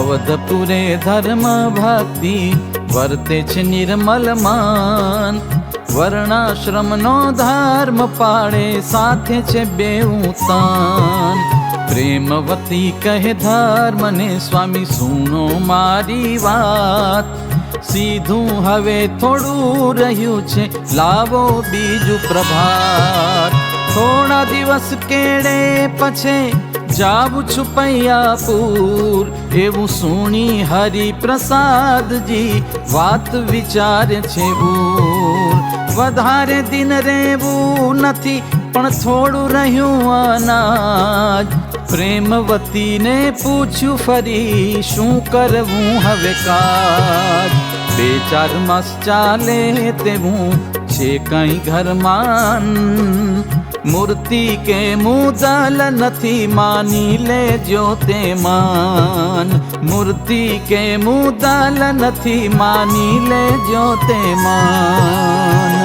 અવધપુરે ધર્મ ભક્તિ વર્તે છે નિર્મલ મન, વર્ણાશ્રમનો ધર્મ પાળે સાથે છે બેઉ તન। પ્રેમવતી કહે ધર્મને સ્વામી સુનો મારી વાત, સીધું હવે થોડું રહ્યું છે લાવો બીજું પ્રભાત। થોડા દિવસ કેળે પછી જાવું છું પૈયાપુર, એવું સુણી હરિપ્રસાદજી વાત વિચારે છે ભૂર। વધારે દિન રહેવું નથી પણ થોડું રહ્યું અનાજ, પ્રેમવતીને પૂછ્યું ફરી શું કરવું હવે કાજ। 2-4 માસ ચાલે તેવું છે કઈ ઘરમાં, મૂર્તિ કે મુદલ નથી માની લેજો તે માન। મૂર્તિ કે મુદલ નથી માની લેજો તે માન।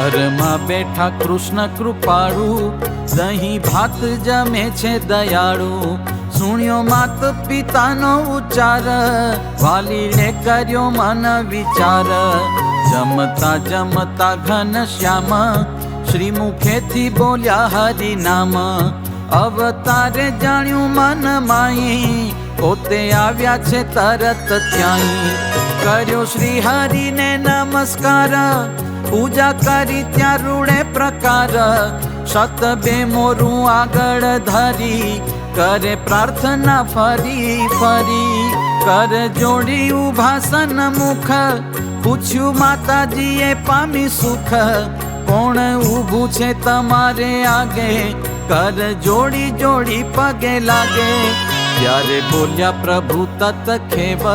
ઘરમાં બેઠા કૃષ્ણ કૃપાળુ, દહીં ભાત જમે છે દયાળુ। સુણ્યો માત પિતાનો ઉચ્ચાર, વાલીને કર્યો મન વિચાર। જમતા જમતા ઘનશ્યામ શ્રી મુખેથી બોલ્યા હરિ નામ। અવતારે જાણ્યું મન માઈ, પોતે આવ્યા છે તરત ત્યાંય। કર્યો શ્રી હરિને નમસ્કાર, પૂજા કરી ત્યાં રૂડે પ્રકાર। સત બે મોરું આગળ ધરી, કરે પ્રાર્થના ફરી ફરી। કર જોડી ઉભા સન્મુખ, પૂછ્યું માતાજીએ પામી સુખ। કોણ ઊભું છે તમારે આગે, કર જોડી જોડી પગે લાગે। ત્યારે બોલ્યા પ્રભુ તત ખેવ,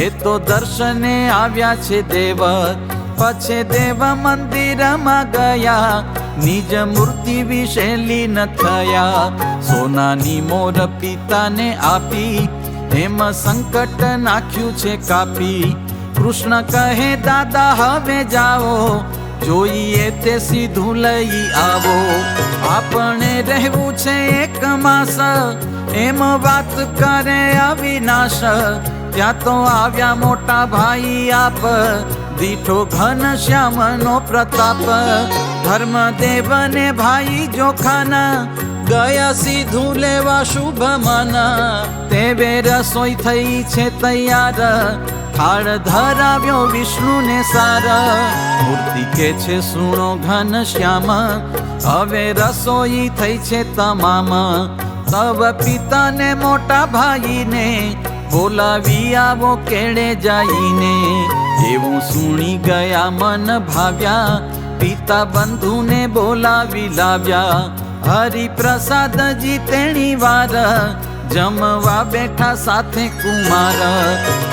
એ તો દર્શને આવ્યા છે દેવ। પછી દેવ મંદિરમાં ગયા, નિજ મૂર્તિ વિશે લીન થયા। સોનાની મોર પિતાને આપી, એમ સંકટ નાખ્યું છે કાપી। કૃષ્ણ કહે દાદા હવે જાઓ, જોઈએ તે સીધું લઈ આવો। આપણે રહેવું છે 1 માસ, એમ વાત કરે અવિનાશ। ત્યાં તો આવ્યા મોટા ભાઈ આપ, દીઠો ઘનશ્યામનો પ્રતાપ। ધર્મદેવને ભાઈ જોખાના, ગયા સીધું લેવા શુભ મના। તેવે રસોઈ થઈ છે તૈયાર, થાળ ધરાવ્યો વિષ્ણુને સાર। મૂર્તિ કે છે સુણો ઘનશ્યામ, હવે રસોઈ થઈ છે તમામ। તવ પિતાને મોટા ભાઈને, બોલાવી આવો કેળે જઈને। એવું સુણી ગયા મન ભાવ્યા, પિતા બંધુને બોલાવી લાવ્યા। હરિપ્રસાદજી તેણી વાર, જમવા બેઠા સાથે કુમાર।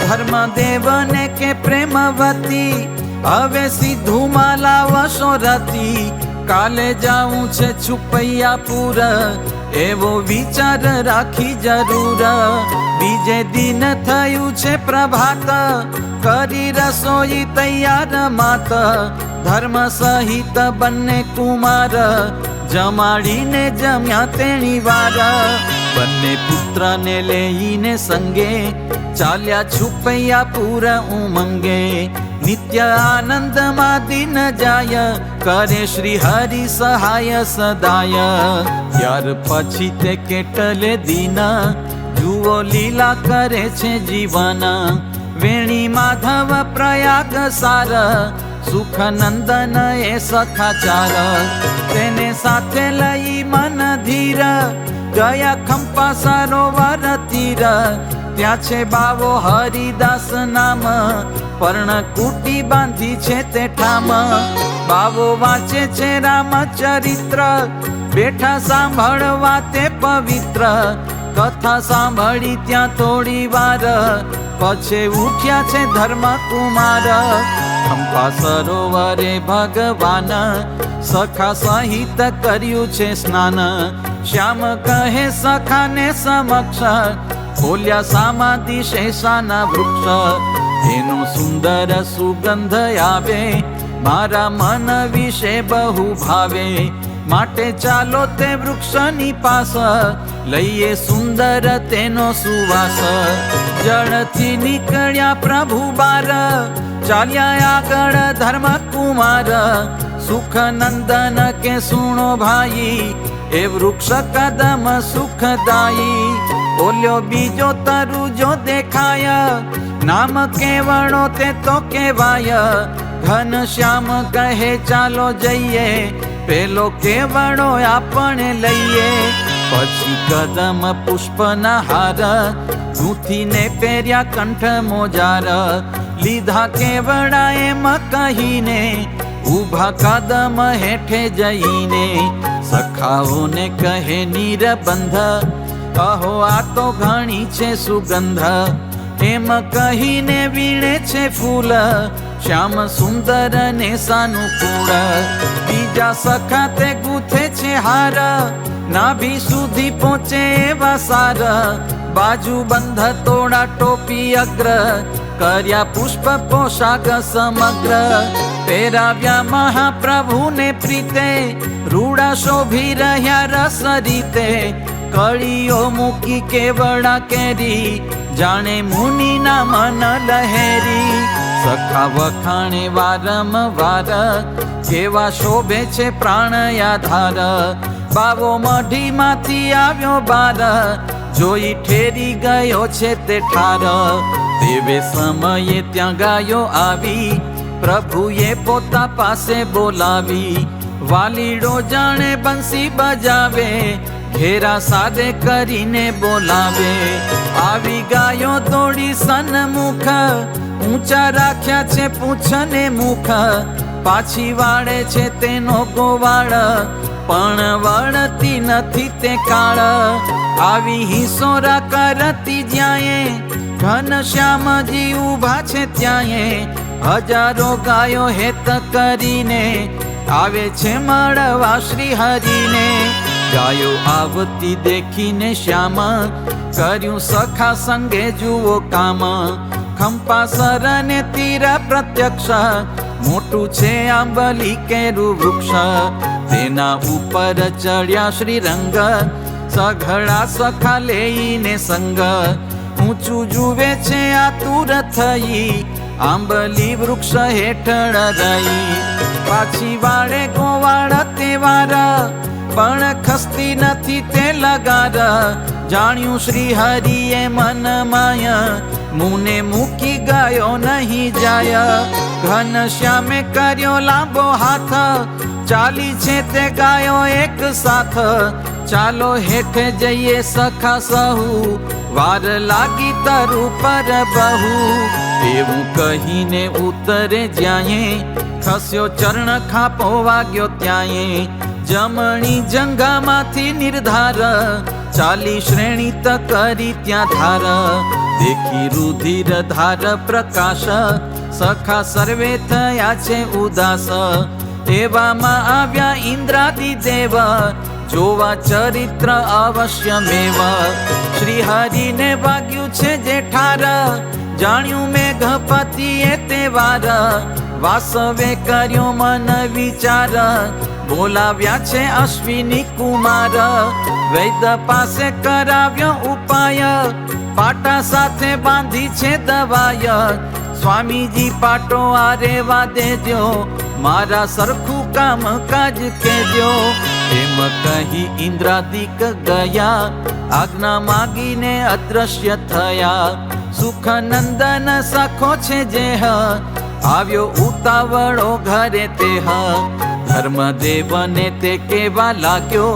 ધર્મદેવને કે પ્રેમવતી, હવે સીધું માલા વશોરતી। કાલે જાઉં છે છુપૈયાપુર, એવો વિચાર રાખી જરૂર। બીજે દિન થયું છે પ્રભાત, કરી રસોઈ તૈયાર માત। ધર્મ સહિત બંને કુમાર, જમાડીને જમ્યા તેણી વાર। બંને પુત્રને લઈને સંગે, ચાલ્યા છુપૈયાપુર ઉમંગે। નિત્ય આનંદમાં દિન જાય, કરે શ્રી હરિ સહાય સદાય। ત્યાર પછી તે કેટલે દિન, જુઓ લીલા કરે છે જીવન। વેણી માધવ પ્રયાગ સાર, સુખ નંદન એ સખાચાર। તેને સાથે લઈ મન ધીર, ગયા ખંપા સરોવર તીર। ત્યાં છે બાવો હરિદાસ નામ, પર્ણ કુટી બાંધી છે તે ઠામ। બાવો વાંચે છે રામચરિત્ર, બેઠા સાંભળવા તે પવિત્ર। કથા સાંભળી ત્યાં થોડી વાર, પછી ઉઠ્યા છે ધર્મકુમાર। ખંપા સરોવરે ભગવાન, સખા સહિત કર્યું છે સ્નાન। શ્યામ કહે સખાને સમક્ષ, ખોલ્યા સામાધિ શેષાના વૃક્ષ, એનો સુંદર સુગંધ આવે, મારા મન વિશે બહુ ભાવે. માટે ચાલો તે વૃક્ષની પાસ, લઈએ સુંદર તેનો સુવાસ. જળથી નીકળ્યા પ્રભુ બાર, ચાલ્યા આગળ ધર્મ કુમાર. સુખ નંદન કે સુણો ભાઈ, એ વૃક્ષ કદમ સુખદાયી. ઓલ્યો બીજો તરુજો દેખાય, નામ કેવડો તે તો કહેવાય. ઘનશ્યામ કહે ચાલો જઈએ, પેલો કેવડો આપણે લઈએ. પછી કદમ પુષ્પના હાર, ગૂંથીને પહેર્યા કંઠ મોજાર. લીધા કેવડા એમ કહીને, ઊભા કદમ હેઠે જઈને. સખાઓને કહે નીરબંધ, કહો આ તો ઘણી છે સુગંધ. એમ કહીને વીણે છે ફૂલ, શ્યામ સુંદર ને સાનુકૂળ. બીજા સખા તે ગૂંથે છે હાર, નાભી સુધી પહોંચે એવા સાર. બાજુ બંધ તોડા ટોપી અગ્ર, કર્યા પુષ્પ પોશાક સમગ્ર. પહેરાવ્યા મહાપ્રભુને પ્રીતે, રૂડા શોભી રહ્યા રસ રીતે. કળીઓ મૂકી કેવડા કેરી, જાણે મુનિના મન લહેરી. સખા વખાણે વારંવાર, કેવા શોભે છે પ્રાણયાધાર. બાવો મઢીમાંથી આવ્યો બાર, જોઈ ઠેરી ગયો છે તે ઠાર. તેવે સમયે ત્યાં ગાયો આવી, પ્રભુએ પોતા પાસે બોલાવી. વાલીડો જાણે બંસી બજાવે, ઘેરા સાદે કરીને બોલાવે. આવી ગાયો દોડી સન્મુખ, ઊંચા રાખ્યા છે પૂંછને મુખ. પાછી વાળે છે તેનો ગોવાળ, પણ વળતી નથી તે કાળ. આવી હિંસોરા કરતી જ્યાંએ, ઘનશ્યામજી ઊભા છે ત્યાંએ. હજારો ગાયો હેત કરીને, આવે છે મળવા શ્રી હરિને. ગાયો આવતી દેખીને શ્યામ, કર્યું સખા સંગે જુઓ કામ. ખંપાસર ને તીર પ્રત્યક્ષ, મોટું છે આંબલી કેરું વૃક્ષ. તેના ઉપર ચડ્યા શ્રી રંગ, સઘળા સખા લઈને સંગ. ઊંચું જુએ છે આતુર થઈ, આંબલી વૃક્ષ હેઠળ રહી. પાછી વાળે ગોવાળ તે વાર, પણ ખસતી નથી તે લગાર. જાણ્યું શ્રી હરિએ મન માય, મુને મૂકી ગયો નહીં જાય. ઘનશ્યામે કર્યો લાંબો હાથ, ચાલી છે તે ગાયો એક સાથ. ચાલો હેઠે જઈએ સખા સહુ, વાર લાગી તરુ પર બહુ. એવું કહીને ઉતરે જ્યાંએ, ખસ્યો ચરણ ખાપો વાગ્યો ત્યાંએ. જમણી જંગામાંથી નિર્ધાર, ચાલી શ્રેણી ત કરી ત્યાં ધાર. દેખી રુધિર ધાર પ્રકાશ, સખા સર્વે થયા છે ઉદાસ. એવામાં આવ્યા ઇન્દ્રાદિ દેવ, જોવા ચરિત્ર અવશ્ય મેવ. શ્રી હરિને વાગ્યું છે જે ઠાર, જાણ્યું મેઘપતિએ તે વાર. વાસવે કર્યો મન વિચાર, બોલાવ્યા છે અશ્વિની કુમાર. વૈદ પાસે કરાવ્યો ઉપાય, પાટા સાથે બાંધી છે દવાય. સ્વામીજી પાટો આ રેવા દેજો, મારા સરખું કામ કાજ કેજો. એમ કહી ઇન્દ્રાદિક ગયા, આજ્ઞા માગીને અદ્રશ્ય થયા. સુખ નંદન સખો છે જેહ, આવ્યો ઉતાવળો ઘરે તેહ. ધર્મદેવને તે કેવા લાગ્યો,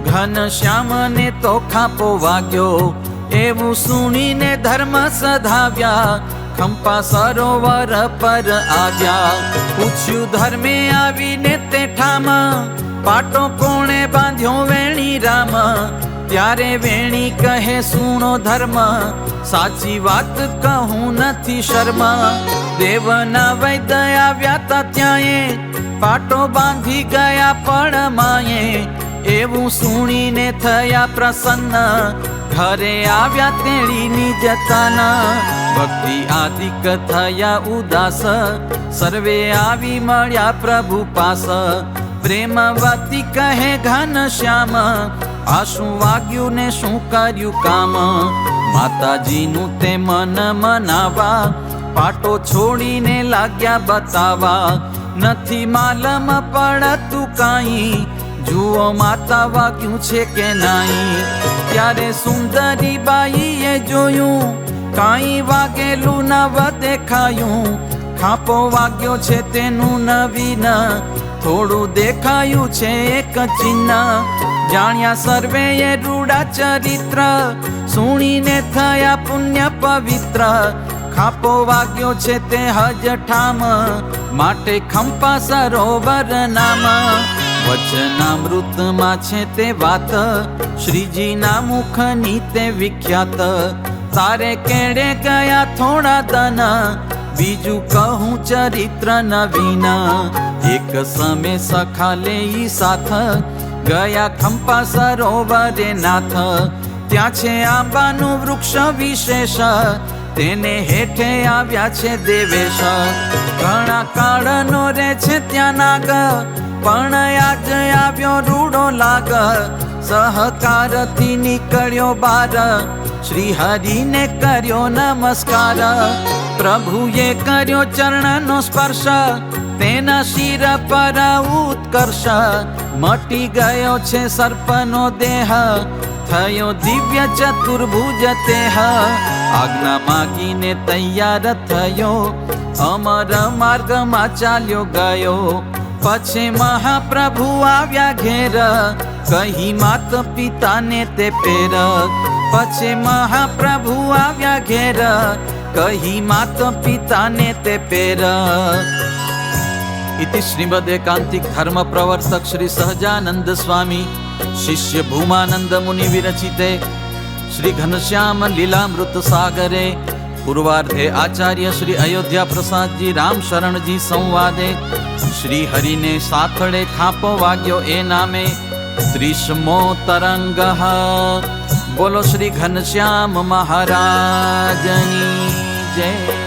ઘનશ્યામને તો ખાપો વાગ્યો. એવું સુણીને ધર્મ સધાવ્યા, ખંપા સરોવર પર આવ્યા. પૂછ્યું ધર્મે આવીને તે ઠામ, પાટો કોણે બાંધ્યો વેણી રામ. ત્યારે વેણી કહે સુણો ધર્મ, સાચી વાત કહું નથી શર્મ. દેવના વૈદ્ય આવ્યા તા ત્યાંએ, પાટો બાંધી ગયા પણ માયે. એવું સુણીને થયા પ્રસન્ન, ઘરે આવ્યા તેડીની જતાના, ભક્તિ આદિક થયા ઉદાસ, સર્વે આવી મળ્યા પ્રભુ પાસ. પ્રેમવતી કહે ઘનશ્યામ, આ શું વાગ્યું ને શું કર્યું કામ? માતાજીનું તે મન મનાવા, પાટો છોડીને લાગ્યા બતાવા. નથી માલમ પડતું કાંઈ, જુઓ માતા વાગ્યું છે કે નાઈ. ત્યારે સુંદરી બાઈએ જોયું, કાંઈ વાગેલું નવ દેખાયું. ખાપો વાગ્યો છે તેનું નવીન, થોડું દેખાયું છે એક ચિહ્ન. જાણ્યા સર્વે એ રૂડા ચરિત્ર, સુણીને થયા પુણ્ય પવિત્ર. ખાપો વાગ્યો છે તે હજ ઠામ, માટે ખંપા સરોવર નામ. વચનામૃતમાં છે તે વાત, શ્રીજીના મુખની તે વિખ્યાત. તારે કેડે ગયા થોડા દન, બીજું કહું ચરિત્ર નવીન. એક સમય સખા લેઈ સાથ, ગયા ખંપા સરોવરે નાથ. ત્યાં છે આંબાનું વૃક્ષ વિશેષ, તેને હેઠે આવ્યા છે દેવેશ. ઘણા કાળનો રે છે ત્યાં નાગ, પણ આજ આવ્યો રૂડો લાગ. સહકારથી નીકળ્યો બાર, શ્રી હરિને કર્યો નમસ્કાર. પ્રભુએ કર્યો ચરણનો સ્પર્શ, તેના શિર પર ઉત્કર્ષ. મટી ગયો છે સર્પનો દેહ, થયો દિવ્ય ચતુર્ભુજ તેહ. આજ્ઞા માગીને તૈયાર થયો, અમર માર્ગમાં ચાલ્યો ગયો. પછી મહાપ્રભુ આવ્યા ઘેર, કહી માત પિતાને તે પેર. પછી મહાપ્રભુ આવ્યા ઘેર, કહી માત પિતાને તે પેર. इति श्रीमद् एकांतिक धर्म प्रवर्तक श्री सहजानंद स्वामी शिष्य भूमानंद मुनि विरचिते श्री घनश्याम लीलामृत सागरे पूर्वार्धे आचार्य श्री अयोध्या प्रसाद जी राम शरण जी संवादे श्री हरि ने साथड़े खापो वाग्यो ए नामे 30मो तरंग. बोलो श्री घनश्याम महाराजनी जय.